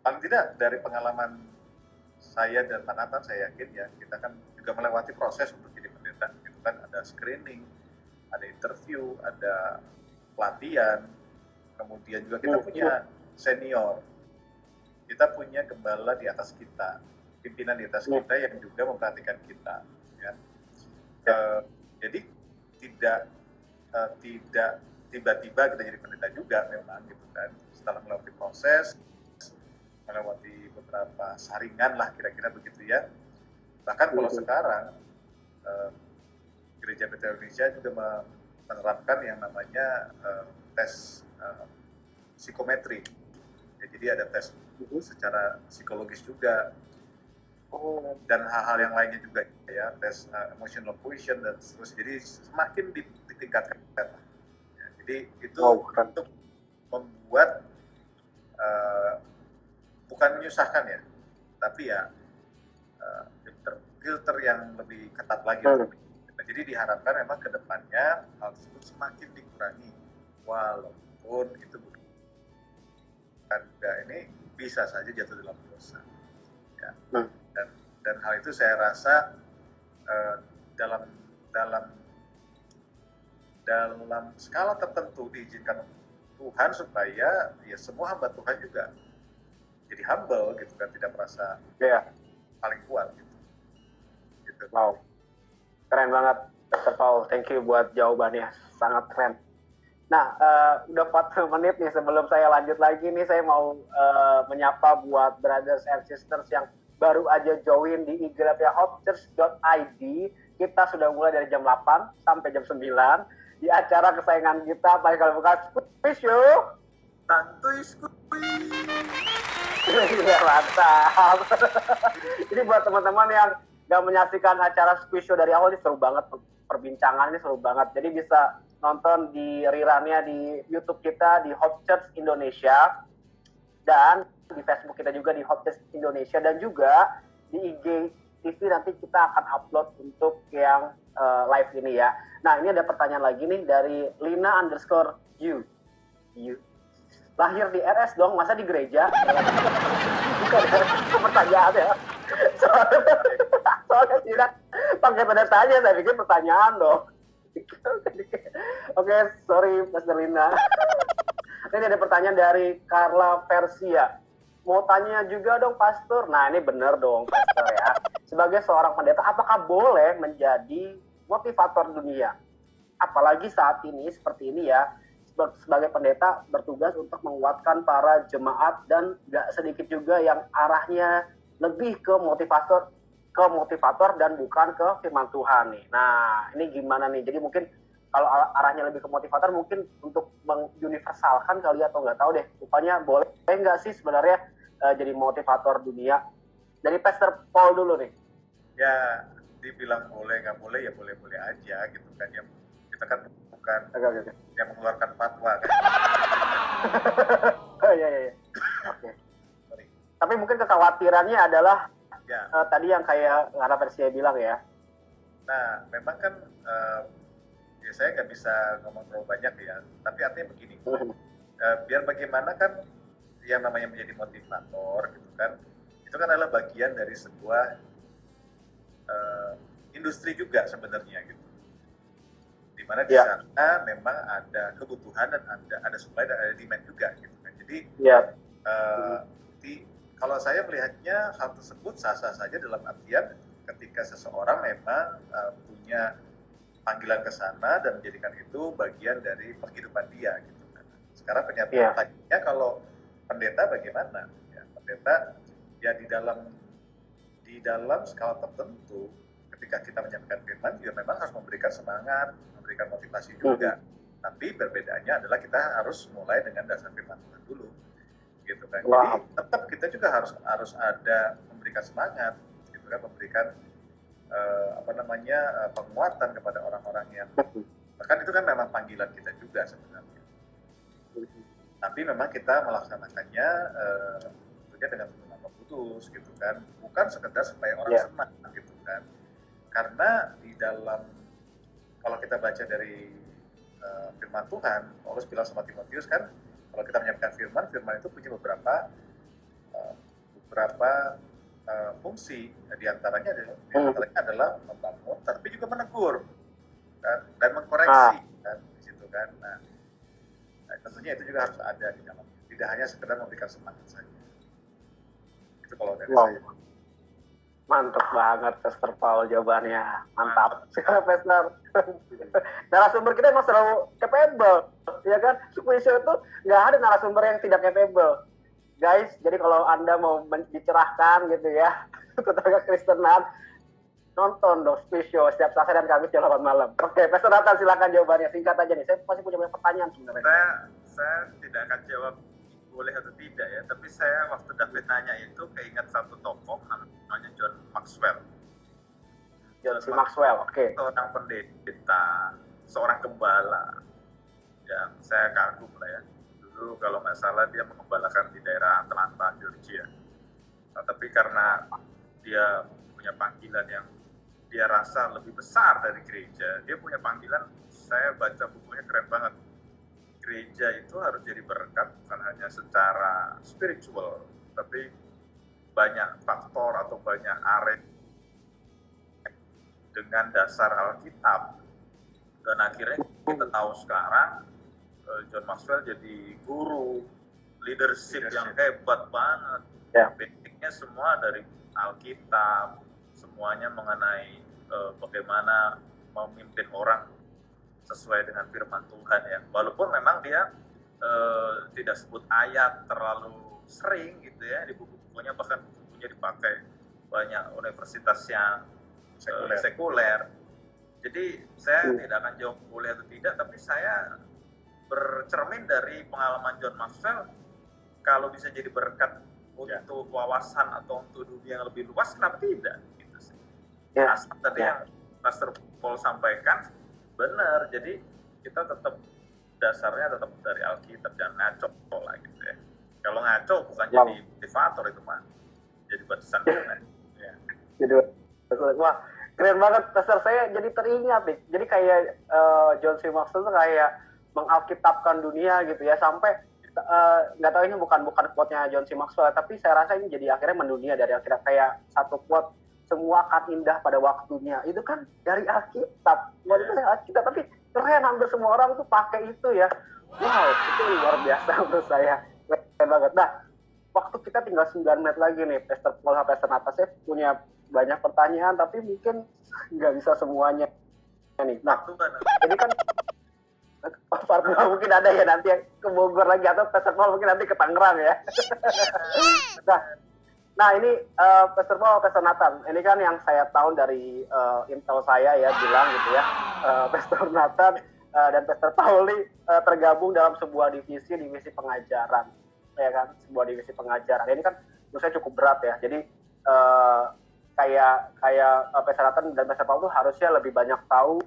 paling tidak dari pengalaman saya dan Pak Nathan, saya yakin ya kita kan juga melewati proses untuk jadi pendeta. Itu kan ada screening, ada interview, ada pelatihan, kemudian juga kita punya senior, kita punya gembala di atas kita, pimpinan di atas kita yang juga memperhatikan kita. Ya. Jadi tidak tiba-tiba kita jadi pendeta juga memang gitu kan. Setelah melewati proses, melewati beberapa saringan lah kira-kira begitu ya. Bahkan kalau sekarang Gereja Betel Indonesia juga menerapkan yang namanya tes psikometri. Ya, jadi ada tes secara psikologis juga. Dan hal-hal yang lainnya juga ya, tes emotional quotient dan seterusnya. Jadi semakin ditingkatkan. Ya, jadi itu untuk membuat bukan menyusahkan ya, tapi ya filter yang lebih ketat lagi. Jadi diharapkan memang ke depannya hal tersebut semakin dikurangi, walaupun itu bukan ini bisa saja jatuh dalam dosa. Ya. Dan hal itu saya rasa dalam skala tertentu diizinkan Tuhan supaya ya semua hamba Tuhan juga jadi humble gitu kan, tidak merasa paling kuat gitu. Wow, keren banget Dr. Paul, thank you buat jawabannya, sangat keren. Nah, udah 40 menit nih, sebelum saya lanjut lagi nih, saya mau menyapa buat brothers and sisters yang baru aja join di iglapyahopchurch.id. Kita sudah mulai dari jam 8 sampai jam 9 di acara kesayangan kita, paling kalau bukan Squeeze Show. Santuy Squeeze. Iya, mantap. Ini buat teman-teman yang nggak menyaksikan acara Squeeze Show dari awal, ini seru banget, perbincangan ini seru banget. Jadi bisa nonton di rerunnya di YouTube kita di Hope Church Indonesia, dan di Facebook kita juga di Hope Church Indonesia, dan juga di IG TV nanti kita akan upload untuk yang live ini ya. Nah, ini ada pertanyaan lagi nih dari Lina_you. Lahir di RS dong, masa di gereja? Bukan, itu pertanyaan ya. Soalnya tidak pakai tanda tanya, saya pikir pertanyaan dong. Oke, sorry Mas Delina. Ini ada pertanyaan dari Carla Versia. Mau tanya juga dong Pastor. Nah, ini benar dong Pastor ya. Sebagai seorang pendeta, apakah boleh menjadi motivator dunia? Apalagi saat ini seperti ini ya, sebagai pendeta bertugas untuk menguatkan para jemaat, dan gak sedikit juga yang arahnya lebih ke motivator dan bukan ke firman Tuhan nih. Nah, ini gimana nih? Jadi mungkin kalau arahnya lebih ke motivator, mungkin untuk menguniversalkan kali ya, atau nggak tahu deh. Rupanya boleh nggak sih sebenarnya jadi motivator dunia? Dari Pastor Paul dulu nih. Ya, dibilang boleh nggak boleh ya boleh-boleh aja gitu kan ya. Kita kan bukan yang mengeluarkan fatwa kan. Iya. Oke. Tapi mungkin kekhawatirannya adalah tadi yang kayak Ngara Versia bilang ya. Nah, memang kan ya saya nggak bisa ngomong terlalu banyak ya. Tapi artinya begini, biar bagaimana kan yang namanya menjadi motivator gitu kan, itu kan adalah bagian dari sebuah industri juga sebenarnya gitu. mana di Ya. sana memang ada kebutuhan dan ada supply dan ada demand juga gitu kan. Jadi Ya. kalau saya melihatnya hal tersebut sah-sah saja dalam artian ketika seseorang memang punya panggilan ke sana dan menjadikan itu bagian dari penghidupan dia gitu kan. Sekarang pertanyaannya kalau pendeta bagaimana? Ya, pendeta ya di dalam skala tertentu ketika kita menyampaikan firman juga memang harus memberikan semangat, memberikan motivasi juga. Tapi perbedaannya adalah kita harus mulai dengan dasar firman Tuhan dulu, gitu kan. Wow. Jadi tetap kita juga harus ada memberikan semangat, gitu kan, memberikan penguatan kepada orang-orang yang bahkan itu kan memang panggilan kita juga sebenarnya. Tapi memang kita melaksanakannya tentunya dengan penuh kudus, gitu kan. Bukan sekedar supaya orang senang, gitu kan. Karena di dalam kalau kita baca dari firman Tuhan, Paulus bilang sama Timotius kan, kalau kita menyampaikan firman itu punya beberapa fungsi. Di antaranya adalah membangun, tapi juga menegur kan, dan mengkoreksi kan, di situ kan. Nah, tentunya itu juga harus ada di dalam. Tidak hanya sekedar memberikan semangat saja. Itu kalau dari saya. Mantap banget, Pastor Paul, jawabannya. Mantap. Pastor. Narasumber kita emang selalu capable, ya kan? Squisho itu nggak ada narasumber yang tidak capable. Guys, jadi kalau Anda mau dicerahkan gitu ya, tentang Kristenan, nonton dong Squisho setiap Selasa dan Kamis jam 8 malam. Oke, Pastor Nathan silakan jawabannya. Singkat aja nih, saya pasti punya banyak pertanyaan sebenarnya. Saya tidak akan jawab boleh atau tidak ya, tapi saya waktu David nanya itu keinget satu tokoh namanya John Maxwell. John C. Maxwell, oke. Seorang pendeta, seorang gembala yang saya kagum lah ya. Dulu kalau nggak salah dia mengembalakan di daerah Atlanta, Georgia. Nah, tapi karena dia punya panggilan yang dia rasa lebih besar dari gereja, dia punya panggilan, saya baca bukunya keren banget. Gereja itu harus jadi berkat bukan hanya secara spiritual, tapi banyak faktor atau banyak aren dengan dasar Alkitab. Dan akhirnya kita tahu sekarang John Maxwell jadi guru leadership yang hebat banget. Basicnya semua dari Alkitab, semuanya mengenai bagaimana memimpin orang sesuai dengan firman Tuhan ya. Walaupun memang dia tidak sebut ayat terlalu sering gitu ya di buku-bukunya, bahkan bukunya dipakai banyak universitas yang sekuler. Jadi saya tidak akan jawab boleh atau tidak, tapi saya bercermin dari pengalaman John Maxwell, kalau bisa jadi berkat untuk wawasan atau untuk dunia yang lebih luas, kenapa tidak? Gitu sih. Asal tadi yang Pastor Paul sampaikan benar, jadi kita tetap dasarnya tetap dari Alkitab, jangan ngaco lah gitu ya. Kalau ngaco bukan jadi motivator itu mah, jadi batasan ya. Jadi wah keren banget, Pastor. Saya jadi teringat nih. Jadi kayak John C. Maxwell itu kayak mengalkitabkan dunia gitu ya, sampai nggak tahu ini bukan quote-nya John C. Maxwell, tapi saya rasa ini jadi akhirnya mendunia dari Alkitab. Kayak satu quote, semua akan indah pada waktunya. Itu kan dari Alkitab. Waktu itu saya Alkitab, tapi keren, hampir semua orang tuh pakai itu ya. Wow, itu luar biasa menurut saya. Keren banget. Nah, waktu kita tinggal 9 menit lagi nih, Pastor Paul sama Pastor Nathan. Saya punya banyak pertanyaan, tapi mungkin nggak bisa semuanya nih. Nah, ini kan part 2 mungkin ada ya nanti yang ke Bogor lagi, atau Pastor Paul mungkin nanti ke Tangerang ya. Nah ini Pastor Paul, Pastor Nathan, ini kan yang saya tahu dari intel saya ya bilang gitu ya, Pastor Nathan dan Pastor Paul ini tergabung dalam sebuah divisi pengajaran, ya kan, sebuah divisi pengajaran. Ini kan menurut saya cukup berat ya. Jadi kayak Pastor Nathan dan Pastor Paul itu harusnya lebih banyak tahu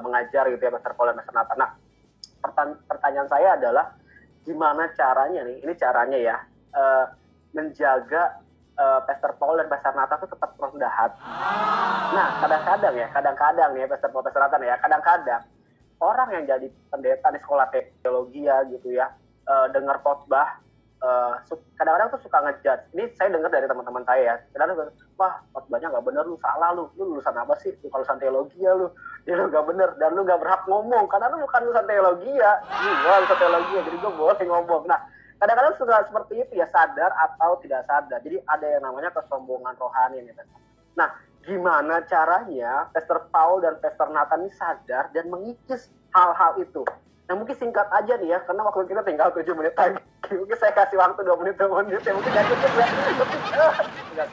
mengajar gitu ya, Pastor Paul dan Pastor Nathan. Nah, pertanyaan saya adalah gimana caranya nih? Ini caranya ya. Menjaga Pastor Paul dan Pastor Nathan itu tetap rendah hati. Nah, kadang-kadang ya Pastor Paul, Pastor Nathan ya, kadang-kadang orang yang jadi pendeta di sekolah teologi ya gitu ya, dengar khotbah kadang-kadang tuh suka ngejudge. Ini saya dengar dari teman-teman saya ya. Kadang-kadang, wah khotbahnya nggak bener, lu salah lu lulusan apa sih? Lu lulusan teologi ya lu. Dia lu nggak bener dan lu nggak berhak ngomong karena lu bukan lulusan teologi ya. Lulusan teologi ya, jadi gue boleh ngomong. Nah, kadang-kadang suka seperti itu ya, sadar atau tidak sadar. Jadi ada yang namanya kesombongan rohani nih. Nah, gimana caranya Pastor Paul dan Pastor Nathan ini sadar dan mengikis hal-hal itu? Nah, mungkin singkat aja nih ya, karena waktu kita tinggal 7 menit lagi. Mungkin saya kasih waktu 2 menit, 2 menit. Ya mungkin gak cukup ya.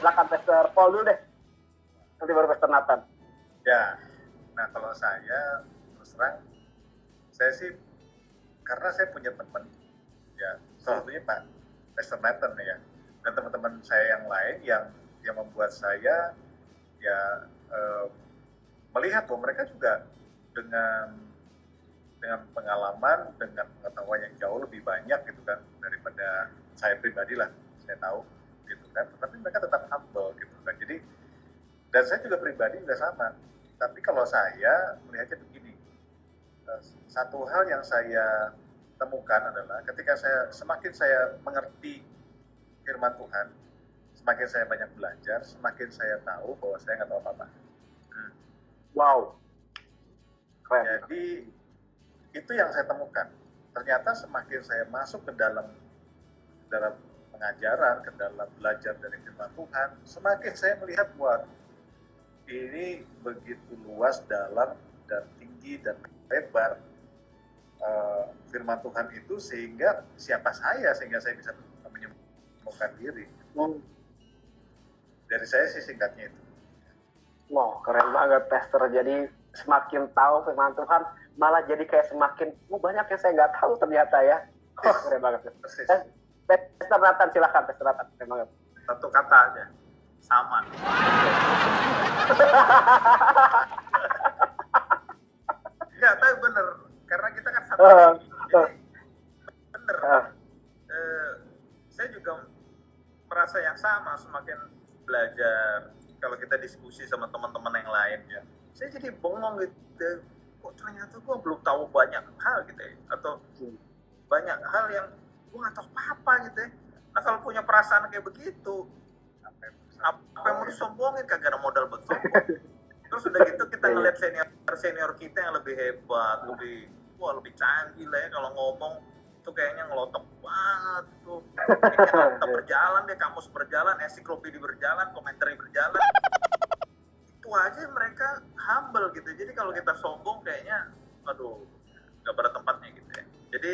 Silakan Pastor Paul dulu deh. Nanti baru Pastor Nathan. Ya, nah kalau saya, terus terang, saya sih, karena saya punya teman, ya, salah satunya Pak Pastor Nathan ya, dan teman-teman saya yang lain yang membuat saya, ya, melihat bahwa mereka juga dengan pengalaman, dengan pengetahuan yang jauh lebih banyak gitu kan daripada saya pribadi lah, saya tahu gitu kan, tetapi mereka tetap humble gitu kan. Jadi, dan saya juga pribadi juga sama, tapi kalau saya melihatnya begini, satu hal yang saya temukan adalah ketika semakin saya mengerti firman Tuhan, semakin saya banyak belajar, semakin saya tahu bahwa saya nggak tahu apa-apa. Wow, keren. Jadi itu yang saya temukan. Ternyata semakin saya masuk ke dalam pengajaran, ke dalam belajar dari firman Tuhan, semakin saya melihat bahwa ini begitu luas, dalam, dan tinggi, dan lebar firman Tuhan itu, sehingga siapa saya bisa menyembuhkan diri. Dari saya sih singkatnya itu. Wow, keren banget Pastor. Jadi semakin tahu firman Tuhan, malah jadi kayak semakin banyak yang saya nggak tahu ternyata ya. Oh, keren banget. Pastor Nathan, silakan Pastor Nathan. Keren banget. Satu kata aja, sama. Enggak, tapi bener, karena kita kan satu. Jadi bener. Saya juga merasa yang sama, semakin belajar. Kalau kita diskusi sama teman-teman yang lain ya, saya jadi bengong gitu. Kok ternyata gue belum tahu banyak hal gitu ya, atau banyak hal yang gue nggak tahu apa-apa gitu ya. Nah kalau punya perasaan kayak begitu, apa yang mau disombongin, kagak ada modal buat sombong. Terus udah gitu kita ngeliat senior kita yang lebih hebat, lebih canggih lah ya, kalau ngomong itu kayaknya ngelotok banget tuh. Kayaknya berjalan deh, kamus berjalan, ensiklopedia berjalan, komentari berjalan. Itu aja mereka humble gitu. Jadi kalau kita sombong kayaknya, aduh, gak pada tempatnya gitu ya. Jadi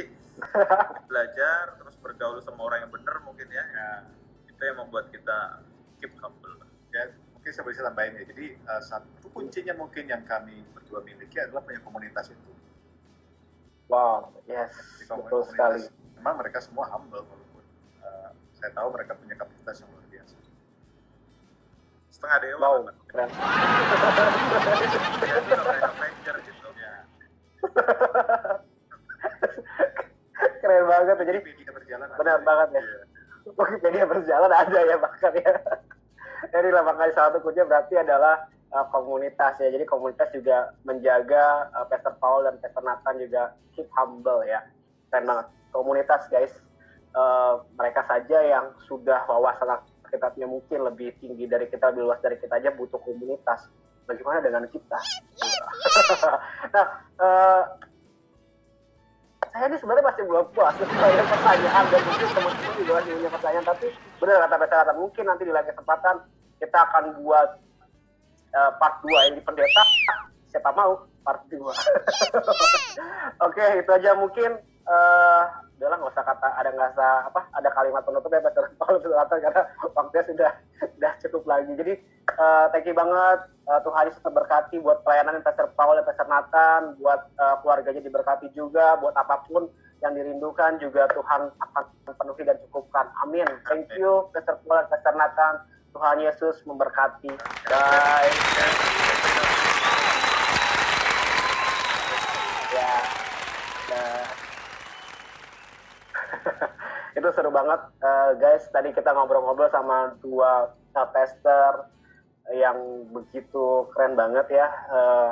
belajar, terus bergaul sama orang yang benar mungkin ya, itu yang membuat kita keep humble. Ya, mungkin saya bisa tambahin ya. Jadi satu kuncinya mungkin yang kami berdua miliki adalah punya komunitas itu. Wow, yes, betul sekali. Memang mereka semua humble, walaupun saya tahu mereka punya kapasitas yang luar biasa. Setengah dewa. Wow, keren. Ya, itu Avenger gitu. Ya. Keren banget. Jadi Wikipedia berjalan. Benar banget ya. Wikipedia berjalan ada ya bahkan ya. Jadi lah makanya salah satu kuncinya berarti adalah komunitas ya. Jadi komunitas juga menjaga Pastor Paul dan Pastor Nathan juga keep humble ya. Keren banget. Komunitas guys, mereka saja yang sudah wawasan Alkitabnya mungkin lebih tinggi dari kita, lebih luas dari kita aja butuh komunitas. Bagaimana dengan kita? Nah, saya ini sebenarnya masih belum puas dengan pertanyaan, dan mungkin teman-teman juga masih punya pertanyaan, tapi benar kata Pastor, mungkin nanti di lain kesempatan kita akan buat part 2 yang di pendeta, siapa mau part 2. Oke, itu aja mungkin. Udahlah, nggak usah ada kalimat penutup ya Pastor Paul, karena waktunya sudah cukup lagi. Jadi thank you banget, Tuhan Yesus berkati buat pelayanan Pastor Paul dan Pastor Nathan, buat keluarganya diberkati juga, buat apapun yang dirindukan juga Tuhan akan penuhi dan cukupkan. Amin. Thank you Pastor Paul dan Pastor Nathan. Tuhan Yesus memberkati. Bye. Ya. Itu seru banget guys. Tadi kita ngobrol-ngobrol sama dua pastor yang begitu keren banget ya,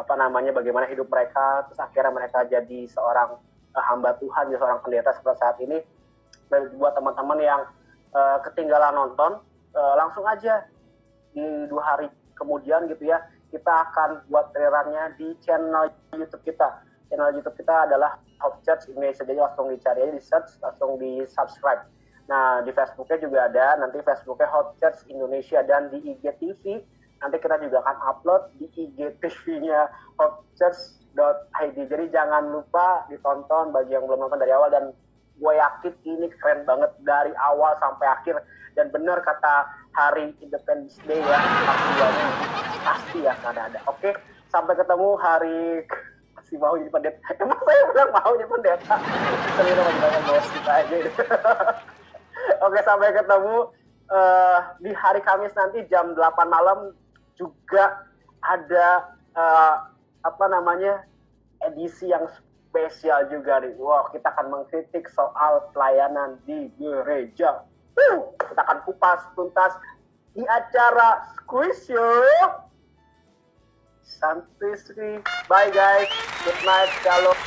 bagaimana hidup mereka, terus akhirnya mereka jadi seorang hamba Tuhan, jadi seorang pendeta seperti saat ini. buat teman-teman yang ketinggalan nonton, langsung aja di 2 hari kemudian gitu ya, kita akan buat trailernya di channel YouTube kita. Channel YouTube kita adalah Hope Church Indonesia, jadi langsung dicari aja, di search, langsung di subscribe. Nah, di Facebooknya juga ada, nanti Facebooknya Hope Church Indonesia, dan di IGTV nanti kita juga akan upload di IGTV-nya hopechurch.id. Jadi jangan lupa ditonton bagi yang belum nonton dari awal, dan gue yakin ini keren banget dari awal sampai akhir. Dan benar kata hari Independence Day ya, pasti akan ada. Oke, sampai ketemu hari masih mau jadi pendeta. Emang saya bilang mau jadi pendeta. Ternyata masih banyak bos kita aja. Oke, sampai ketemu di hari Kamis nanti jam 8 malam juga ada edisi yang spesial juga nih. Wow, kita akan mengkritik soal pelayanan di gereja. Kita akan kupas tuntas di acara Squeeze Show. Santuy Sri. Bye guys. Good night. Shalom.